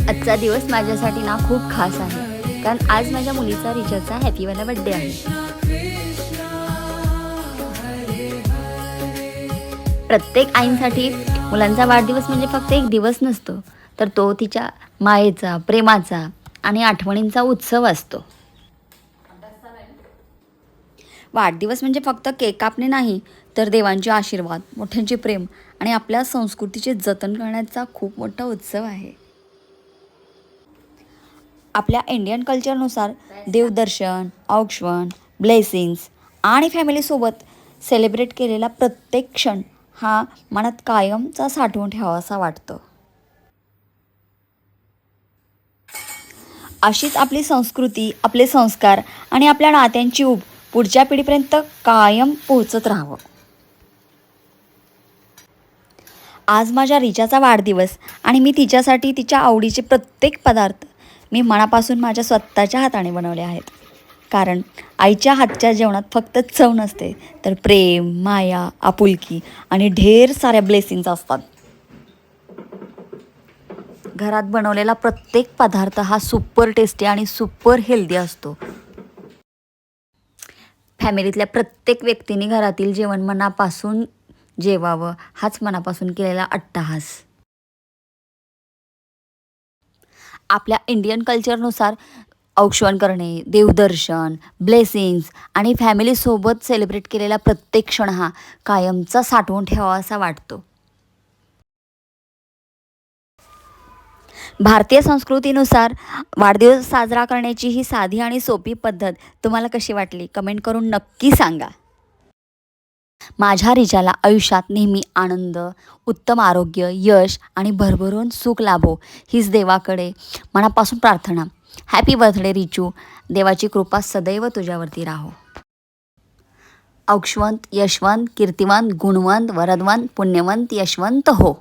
आजचा दिवस माझ्यासाठी ना खूप खास आहे, कारण आज माझ्या मुलीचा रिचाचा हॅपीवाला बड्डे आहे. प्रत्येक आईंसाठी मुलांचा वाढदिवस म्हणजे फक्त एक दिवस नसतो, तर तो तिच्या मायेचा, प्रेमाचा आणि आठवणींचा उत्सव असतो. वाढदिवस म्हणजे फक्त केक कापणे नाही, तर देवांचे आशीर्वाद, मोठ्यांचे प्रेम आणि आपल्या संस्कृतीचे जतन करण्याचा खूप मोठा उत्सव आहे. आपल्या इंडियन कल्चरनुसार देवदर्शन, औक्षण, ब्लेसिंग्स आणि फॅमिलीसोबत सेलिब्रेट केलेला प्रत्येक क्षण हा मनात कायमचा साठवून ठेवावासा वाटतो. अशीच आपली संस्कृती, आपले संस्कार आणि आपल्या नात्यांची ऊब पुढच्या पिढीपर्यंत कायम पोहोचत राहावं. आज माझ्या रिचाचा वाढदिवस आणि मी तिच्यासाठी तिच्या आवडीचे प्रत्येक पदार्थ मी मनापासून माझ्या स्वतःच्या हाताने बनवले आहेत. कारण आईच्या हातच्या जेवणात फक्त चव नसते, तर प्रेम, माया, आपुलकी आणि ढेर साऱ्या ब्लेसिंग्स असतात. घरात बनवलेला प्रत्येक पदार्थ हा सुपर टेस्टी आणि सुपर हेल्दी असतो. फॅमिलीतल्या प्रत्येक व्यक्तीने घरातील जेवण मनापासून जेवावं, हाच मनापासून केलेला अट्टाहास. आपल्या इंडियन कल्चरनुसार औक्षण करणे, देवदर्शन, ब्लेसिंग्स आणि फॅमिलीसोबत सेलिब्रेट केलेला प्रत्येक क्षण हा कायमचा साठवून ठेवावासा वाटतो. भारतीय संस्कृतीनुसार वाढदिवस साजरा करण्याची ही साधी आणि सोपी पद्धत तुम्हाला कशी वाटली? कमेंट करून नक्की सांगा. माझ्या रिचाला आयुष्यात नेहमी आनंद, उत्तम आरोग्य, यश आणि भरभरून सुख लाभो हीच देवाकडे मनापासून प्रार्थना. Happy birthday Richu. देवाची कृपा सदैव तुझ्यावरती राहो. औक्षवंत, यशवंत, कीर्तिवंत, गुणवंत, वरदवंत, पुण्यवंत, यशवंत हो.